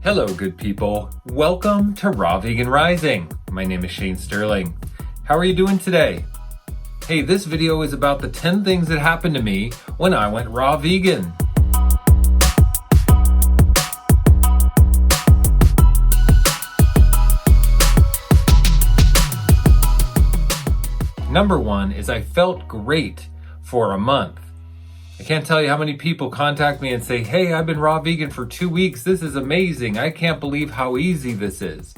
Hello, good people. Welcome to Raw Vegan Rising. My name is Shane Sterling. How are you doing today? Hey, this video is about the 10 things that happened to me when I went raw vegan. Number one is I felt great for a month. I can't tell you how many people contact me and say, hey, I've been raw vegan for 2 weeks. This is amazing. I can't believe how easy this is.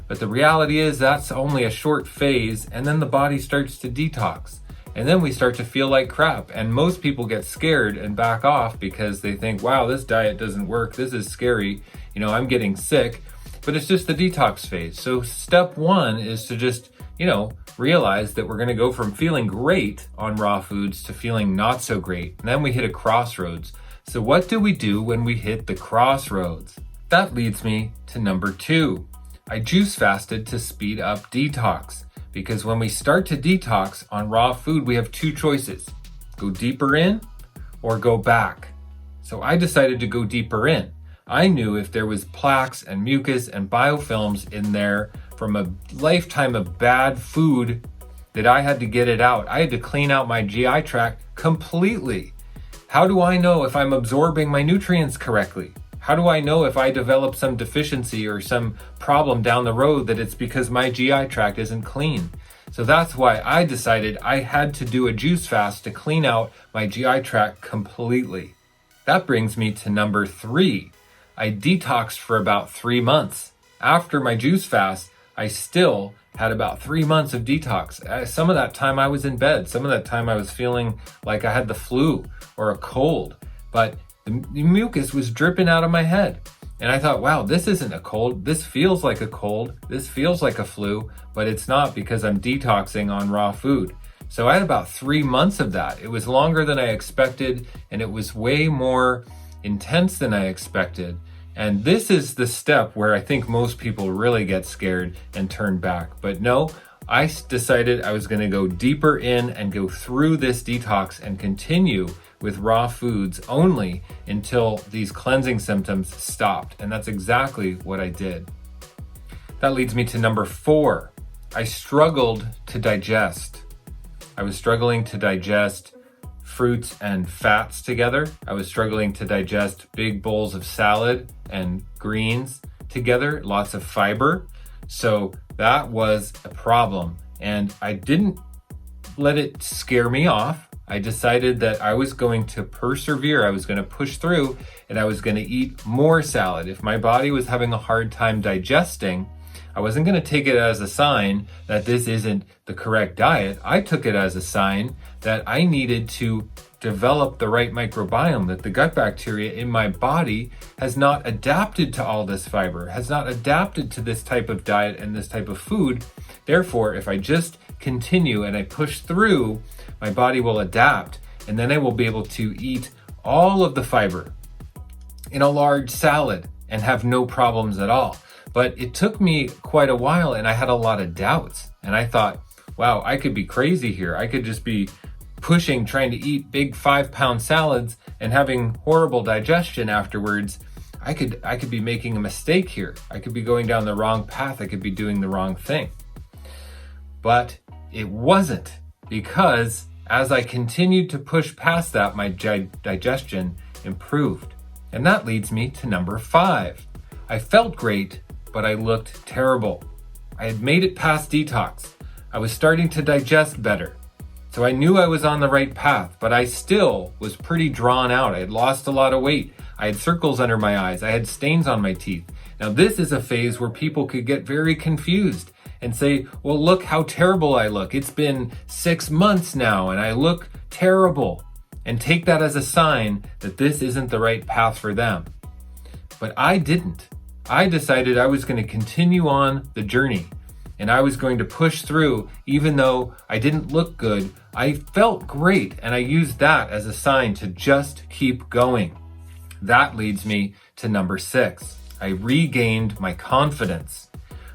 But the reality is that's only a short phase, and then the body starts to detox. And then we start to feel like crap. And most people get scared and back off because they think, wow, this diet doesn't work. This is scary. I'm getting sick. But it's just the detox phase. So step one is to just, realize that we're going to go from feeling great on raw foods to feeling not so great. And then we hit a crossroads. So what do we do when we hit the crossroads? That leads me to number 2. I juice fasted to speed up detox. Because when we start to detox on raw food, we have 2 choices. Go deeper in or go back. So I decided to go deeper in. I knew if there was plaques and mucus and biofilms in there from a lifetime of bad food that I had to get it out. I had to clean out my GI tract completely. How do I know if I'm absorbing my nutrients correctly? How do I know if I develop some deficiency or some problem down the road that it's because my GI tract isn't clean? So that's why I decided I had to do a juice fast to clean out my GI tract completely. That brings me to number 3. I detoxed for about 3 months. After my juice fast, I still had about 3 months of detox. Some of that time I was in bed. Some of that time I was feeling like I had the flu or a cold. But the mucus was dripping out of my head. And I thought, wow, this isn't a cold. This feels like a cold. This feels like a flu. But it's not because I'm detoxing on raw food. So I had about 3 months of that. It was longer than I expected. And it was way more intense than I expected. And this is the step where I think most people really get scared and turn back. But no, I decided I was going to go deeper in and go through this detox and continue with raw foods only until these cleansing symptoms stopped. And that's exactly what I did. That leads me to number 4. I struggled to digest. I was struggling to digest fruits and fats together. I was struggling to digest big bowls of salad and greens together, lots of fiber. So that was a problem. And I didn't let it scare me off. I decided that I was going to persevere. I was going to push through and I was going to eat more salad. If my body was having a hard time digesting, I wasn't going to take it as a sign that this isn't the correct diet. I took it as a sign that I needed to develop the right microbiome, that the gut bacteria in my body has not adapted to all this fiber, has not adapted to this type of diet and this type of food. Therefore, if I just continue and I push through, my body will adapt, and then I will be able to eat all of the fiber in a large salad and have no problems at all. But it took me quite a while and I had a lot of doubts. And I thought, wow, I could be crazy here. I could just be pushing, trying to eat big 5-pound salads and having horrible digestion afterwards. I could be making a mistake here. I could be going down the wrong path. I could be doing the wrong thing. But it wasn't, because as I continued to push past that, my digestion improved. And that leads me to number 5. I felt great, but I looked terrible. I had made it past detox. I was starting to digest better. So I knew I was on the right path, but I still was pretty drawn out. I had lost a lot of weight. I had circles under my eyes. I had stains on my teeth. Now this is a phase where people could get very confused and say, well, look how terrible I look. It's been 6 months now and I look terrible. And take that as a sign that this isn't the right path for them. But I didn't. I decided I was going to continue on the journey and I was going to push through. Even though I didn't look good, I felt great, and I used that as a sign to just keep going. That leads me to number 6. I regained my confidence.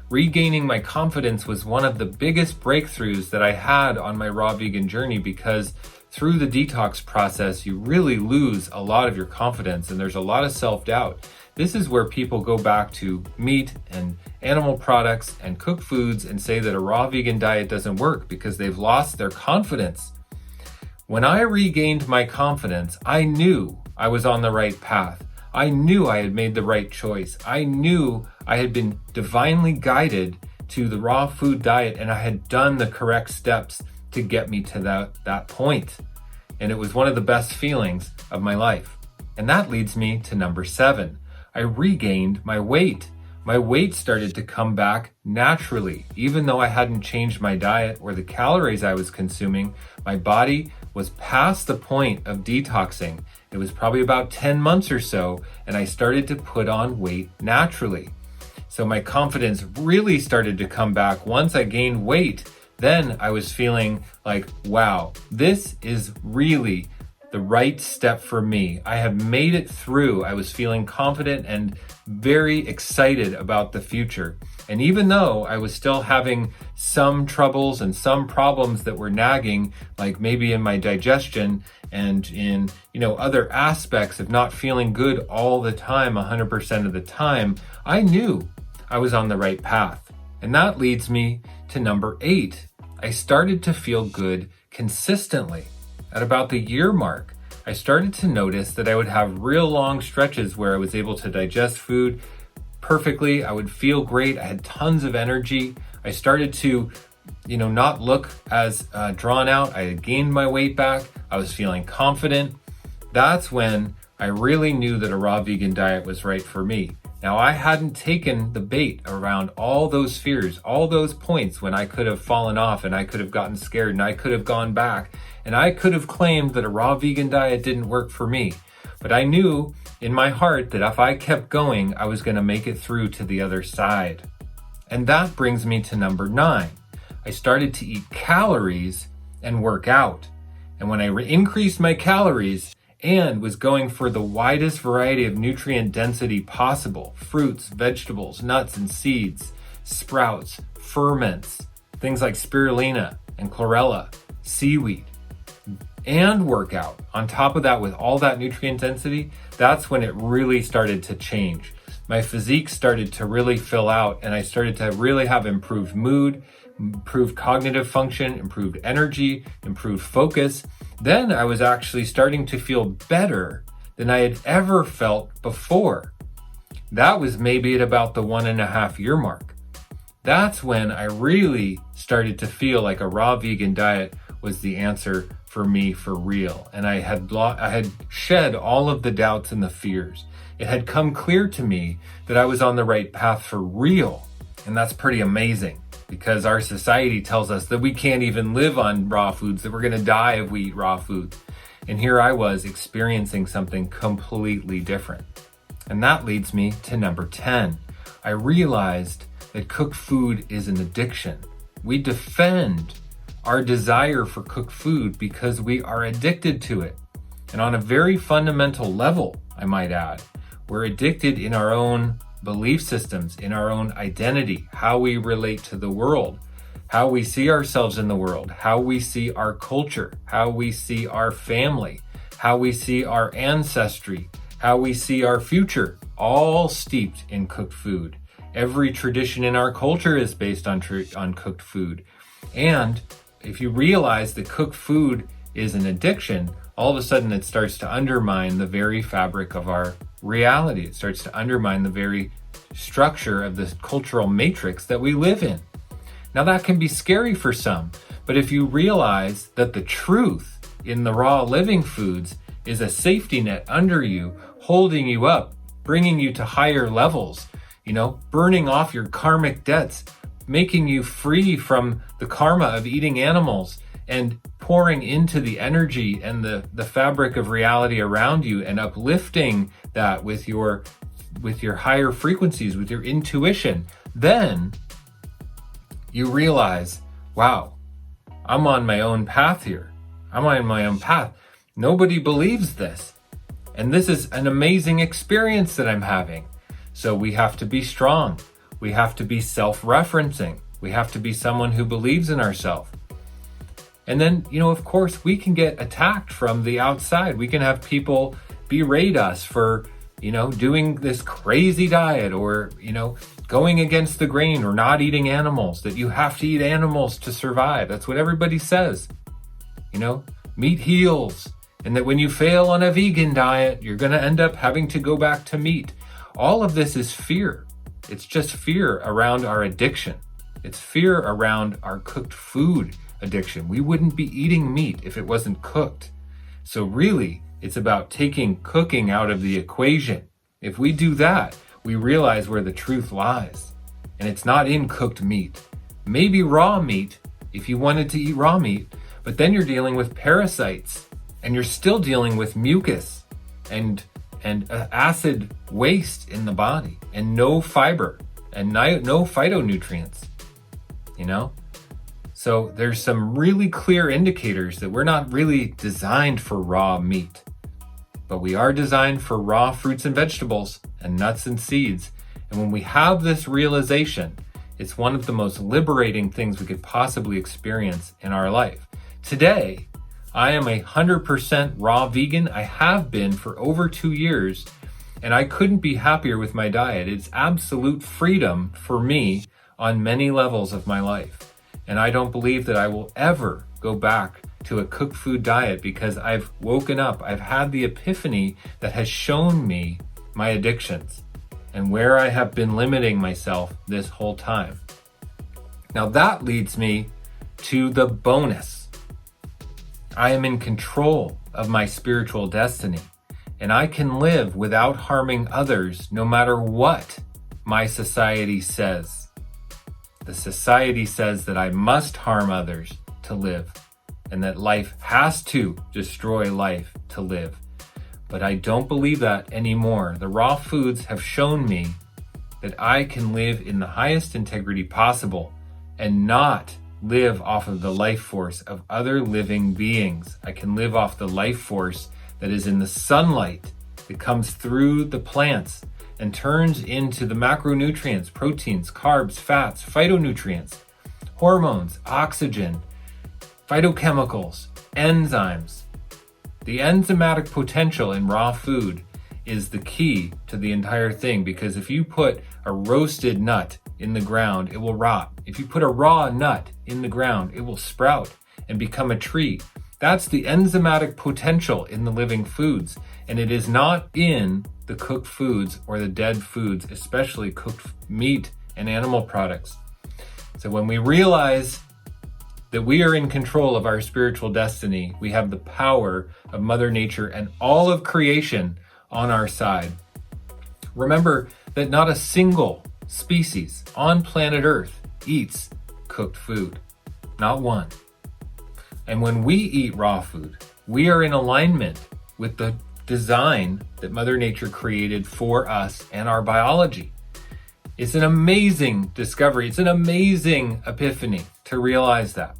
Regaining my confidence was one of the biggest breakthroughs that I had on my raw vegan journey, because through the detox process, you really lose a lot of your confidence and there's a lot of self-doubt. This is where people go back to meat and animal products and cooked foods and say that a raw vegan diet doesn't work because they've lost their confidence. When I regained my confidence, I knew I was on the right path. I knew I had made the right choice. I knew I had been divinely guided to the raw food diet and I had done the correct steps to get me to that point. And it was one of the best feelings of my life. And that leads me to number 7. I regained my weight. My weight started to come back naturally. Even though I hadn't changed my diet or the calories I was consuming, my body was past the point of detoxing. It was probably about 10 months or so, and I started to put on weight naturally. So my confidence really started to come back once I gained weight. Then I was feeling like, wow, this is really the right step for me. I have made it through. I was feeling confident and very excited about the future. And even though I was still having some troubles and some problems that were nagging, like maybe in my digestion and in, other aspects of not feeling good all the time, 100% of the time, I knew I was on the right path. And that leads me to number 8. I started to feel good consistently. At about the year mark, I started to notice that I would have real long stretches where I was able to digest food perfectly. I would feel great. I had tons of energy. I started to, not look as drawn out. I had gained my weight back. I was feeling confident. That's when I really knew that a raw vegan diet was right for me. Now, I hadn't taken the bait around all those fears, all those points when I could have fallen off and I could have gotten scared and I could have gone back and I could have claimed that a raw vegan diet didn't work for me. But I knew in my heart that if I kept going, I was going to make it through to the other side. And that brings me to number 9. I started to eat calories and work out. And when I increased my calories, and was going for the widest variety of nutrient density possible. Fruits, vegetables, nuts and seeds, sprouts, ferments, things like spirulina and chlorella, seaweed, and workout. On top of that, with all that nutrient density, that's when it really started to change. My physique started to really fill out and I started to really have improved mood, improved cognitive function, improved energy, improved focus. Then I was actually starting to feel better than I had ever felt before. That was maybe at about the 1.5 year mark. That's when I really started to feel like a raw vegan diet was the answer for me for real. And I had shed all of the doubts and the fears. It had come clear to me that I was on the right path for real. And that's pretty amazing. Because our society tells us that we can't even live on raw foods, that we're going to die if we eat raw food. And here I was experiencing something completely different. And that leads me to number 10. I realized that cooked food is an addiction. We defend our desire for cooked food because we are addicted to it. And on a very fundamental level, I might add, we're addicted in our own belief systems, in our own identity, how we relate to the world, how we see ourselves in the world, how we see our culture, how we see our family, how we see our ancestry, how we see our future, all steeped in cooked food. Every tradition in our culture is based on cooked food. And if you realize that cooked food is an addiction, all of a sudden it starts to undermine the very fabric of our reality. It starts to undermine the very structure of the cultural matrix that we live in. Now that can be scary for some, but if you realize that the truth in the raw living foods is a safety net under you, holding you up, bringing you to higher levels, burning off your karmic debts, making you free from the karma of eating animals and pouring into the energy and the fabric of reality around you and uplifting that with your higher frequencies, with your intuition, then you realize, wow, I'm on my own path here. I'm on my own path. Nobody believes this. And this is an amazing experience that I'm having. So we have to be strong. We have to be self-referencing. We have to be someone who believes in ourselves. And then, of course, we can get attacked from the outside. We can have people berate us for, doing this crazy diet or, going against the grain or not eating animals, that you have to eat animals to survive. That's what everybody says. Meat heals. And that when you fail on a vegan diet, you're going to end up having to go back to meat. All of this is fear. It's just fear around our addiction. It's fear around our cooked food addiction. We wouldn't be eating meat if it wasn't cooked. So really, it's about taking cooking out of the equation. If we do that, we realize where the truth lies. And it's not in cooked meat. Maybe raw meat, if you wanted to eat raw meat, but then you're dealing with parasites, and you're still dealing with mucus and acid waste in the body, and no fiber, and no phytonutrients, So there's some really clear indicators that we're not really designed for raw meat, but we are designed for raw fruits and vegetables and nuts and seeds. And when we have this realization, it's one of the most liberating things we could possibly experience in our life. Today, I am 100% raw vegan. I have been for over 2 years, and I couldn't be happier with my diet. It's absolute freedom for me on many levels of my life. And I don't believe that I will ever go back to a cooked food diet because I've woken up. I've had the epiphany that has shown me my addictions and where I have been limiting myself this whole time. Now that leads me to the bonus. I am in control of my spiritual destiny, and I can live without harming others no matter what my society says. The society says that I must harm others to live, and that life has to destroy life to live. But I don't believe that anymore. The raw foods have shown me that I can live in the highest integrity possible and not live off of the life force of other living beings. I can live off the life force that is in the sunlight that comes through the plants and turns into the macronutrients, proteins, carbs, fats, phytonutrients, hormones, oxygen, phytochemicals, enzymes. The enzymatic potential in raw food is the key to the entire thing, because if you put a roasted nut in the ground, it will rot. If you put a raw nut in the ground, it will sprout and become a tree. That's the enzymatic potential in the living foods, and it is not in the cooked foods or the dead foods, especially cooked meat and animal products. So when we realize that we are in control of our spiritual destiny, we have the power of Mother Nature and all of creation on our side. Remember that not a single species on planet Earth eats cooked food. Not one. And when we eat raw food, we are in alignment with the design that Mother Nature created for us and our biology. It's an amazing discovery. It's an amazing epiphany to realize that.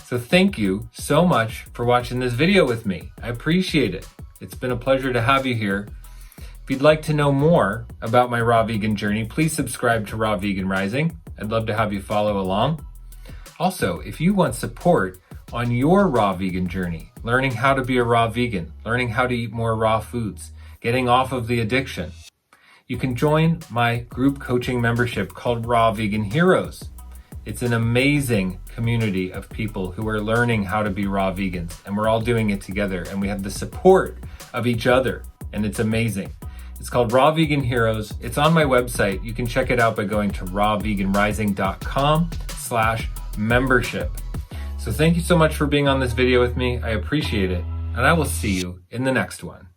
So thank you so much for watching this video with me. I appreciate it. It's been a pleasure to have you here. If you'd like to know more about my raw vegan journey, please subscribe to rawveganrising. I'd love to have you follow along. Also, if you want support on your raw vegan journey, learning how to be a raw vegan, learning how to eat more raw foods, getting off of the addiction, you can join my group coaching membership called Raw Vegan Heroes. It's an amazing community of people who are learning how to be raw vegans, and we're all doing it together, and we have the support of each other, and it's amazing. It's called Raw Vegan Heroes. It's on my website. You can check it out by going to rawveganrising.com/membership. So thank you so much for being on this video with me. I appreciate it, and I will see you in the next one.